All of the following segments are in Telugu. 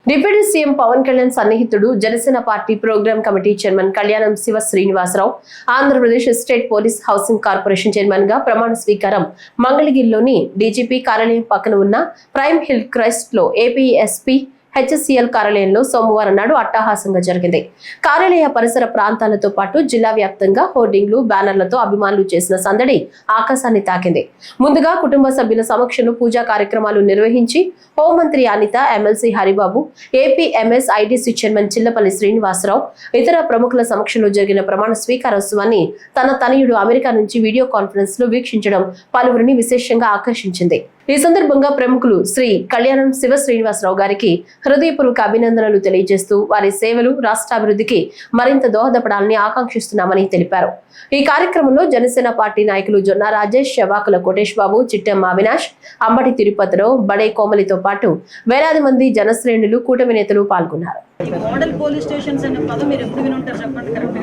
డిప్యూటీ సీఎం పవన్ కళ్యాణ్ సన్నిహితుడు Janasena party program committee chairman Kalyanam Shiva Srinivasarao Andhra Pradesh state police housing corporation chairman గా ప్రమాణ స్వీకారం మంగళగిరిలోని డీజీపీ కార్యాలయం పక్కన ఉన్న ప్రైమ్ హిల్ క్రెస్ట్ లో ఏపీఎస్పీ హెచ్ఎస్సీఎల్ కార్యాలయంలో సోమవారం నాడు అట్టహాసంగా జరిగింది. కార్యాలయ పరిసర ప్రాంతాలతో పాటు జిల్లా వ్యాప్తంగా హోర్డింగ్లు, బ్యానర్లతో అభిమానులు చేసిన సందడి ఆకాశాన్ని తాకింది. ముందుగా కుటుంబ సభ్యుల సమక్షంలో పూజా కార్యక్రమాలు నిర్వహించి హోంమంత్రి Anitha, MLC Haribabu, APMS IDC chairman Chillapalli Srinivasarao, ఇతర ప్రముఖుల సమక్షంలో జరిగిన ప్రమాణ స్వీకారోత్సవాన్ని తన తనయుడు అమెరికా నుంచి వీడియో కాన్ఫరెన్స్ లో వీక్షించడం పలువురిని విశేషంగా ఆకర్షించింది. ఈ సందర్భంగా ప్రముఖులు శ్రీ కళ్యాణం శివ శ్రీనివాసరావు గారికి హృదయపూర్వక అభినందనలు తెలియజేస్తూ వారి సేవలు రాష్ట్రాభివృద్ధికి మరింత దోహదపడాలని ఆకాంక్షిస్తున్నామని తెలిపారు. ఈ కార్యక్రమంలో జనసేన పార్టీ నాయకులు జొన్న రాజేష్, శవాకుల కోటేష్ బాబు, చిట్టెం అవినాష్, అంబటి తిరుపతిరావు, బడే కోమలితో పాటు వేలాది మంది జనశ్రేణులు, కూటమి నేతలు పాల్గొన్నారు. మోడల్ పోలీస్ స్టేషన్స్ అనే పదం మీరు ఎప్పుడు విని ఉంటారు చెప్పండి, కరెక్ట్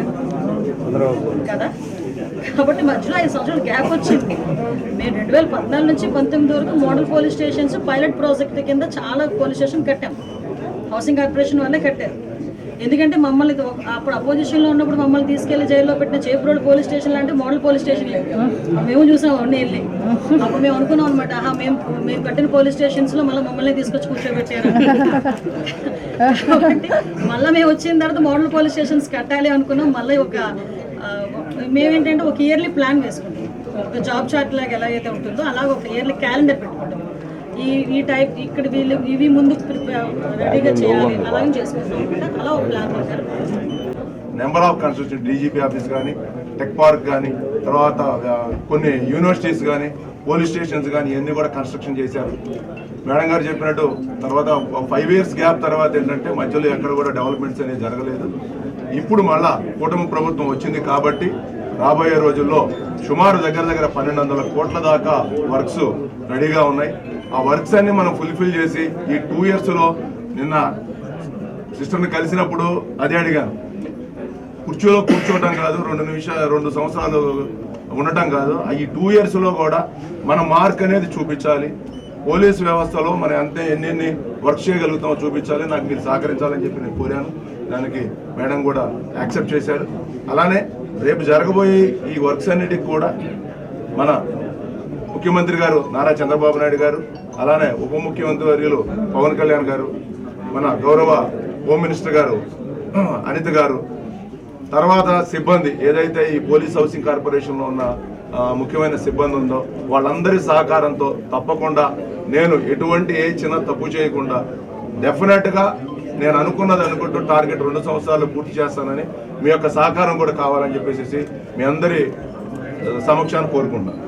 కదా? కాబట్టి మధ్యలో 5 సంవత్సరాలు గ్యాప్ వచ్చింది. మేము 2014 నుంచి 19 వరకు model police stations pilot project కింద చాలా పోలీస్ స్టేషన్ కట్టాం. హౌసింగ్ కార్పొరేషన్ వల్లే కట్టారు. ఎందుకంటే మమ్మల్ని అప్పుడు అపోజిషన్లో ఉన్నప్పుడు మమ్మల్ని తీసుకెళ్లి జైల్లో పెట్టిన చేపురోడ్ పోలీస్ స్టేషన్ లాంటి మోడల్ పోలీస్ స్టేషన్ మేము చూసాం అన్నీ వెళ్ళి. అప్పుడు మేము అనుకున్నాం అనమాట, మేము కట్టిన పోలీస్ స్టేషన్స్లో మమ్మల్ని తీసుకొచ్చి కూర్చోబెట్టారు. కాబట్టి మళ్ళీ మేము వచ్చిన తర్వాత మోడల్ పోలీస్ స్టేషన్స్ కట్టాలి అనుకున్నాం. మళ్ళీ మేమేంటంటే ఒక ఇయర్లీ ప్లాన్ వేసుకుంటాం. ఒక జాబ్ చార్ట్ లాగా ఎలాగైతే ఉంటుందో అలాగ ఒక ఇయర్లీ క్యాలెండర్ పెట్టుకుంటాం. ఈ టైప్ ఇక్కడ ఇవి ముందు రెడీగా చేయాలి అలాగే చేసుకుంటాం. అలా ఒక ప్లాన్ ప్రకారం number of construction DGP office కానీ, టెక్ పార్క్ కానీ, తర్వాత కొన్ని యూనివర్సిటీస్ కానీ, పోలీస్ స్టేషన్స్ కానీ ఇవన్నీ కూడా కన్స్ట్రక్షన్ చేశారు. మేడం గారు చెప్పినట్టు తర్వాత 5 years గ్యాప్ తర్వాత ఏంటంటే మధ్యలో ఎక్కడ కూడా డెవలప్మెంట్స్ అనేది జరగలేదు. ఇప్పుడు మళ్ళా కూటమి ప్రభుత్వం వచ్చింది కాబట్టి రాబోయే రోజుల్లో సుమారు దగ్గర 1200 కోట్ల దాకా వర్క్స్ రెడీగా ఉన్నాయి. ఆ వర్క్స్ అన్ని మనం ఫుల్ఫిల్ చేసి ఈ 2 yearsలో నిన్న సిస్టర్ని కలిసినప్పుడు అదే అడిగాను, కుర్చీలో కూర్చోవటం కాదు, 2 సంవత్సరాలు ఉండటం కాదు, ఈ 2 yearsలో కూడా మన మార్క్ అనేది చూపించాలి. పోలీస్ వ్యవస్థలో మనం ఎన్ని వర్క్ చేయగలుగుతామో చూపించాలి. నాకు మీరు సహకరించాలని చెప్పి నేను కోరాను. దానికి మేడం కూడా యాక్సెప్ట్ చేశారు. అలానే రేపు జరగబోయే ఈ వర్క్స్ అన్నిటికి కూడా మన ముఖ్యమంత్రి గారు నారా చంద్రబాబు నాయుడు గారు, అలానే ఉప ముఖ్యమంత్రి వర్యులు పవన్ కళ్యాణ్ గారు, మన గౌరవ హోమ్ మినిస్టర్ గారు అనిత గారు, తర్వాత సిబ్బంది ఏదైతే ఈ పోలీస్ హౌసింగ్ కార్పొరేషన్లో ఉన్న ముఖ్యమైన సిబ్బంది ఉందో వాళ్ళందరి సహకారంతో తప్పకుండా నేను ఎటువంటి చిన్న తప్పు చేయకుండా డెఫినెట్గా నేను అనుకుంటూ టార్గెట్ 2 సంవత్సరాలు పూర్తి చేస్తానని మీ యొక్క సహకారం కూడా కావాలని చెప్పేసి మీ అందరి సమక్షాన్ని కోరుకుంటున్నాను.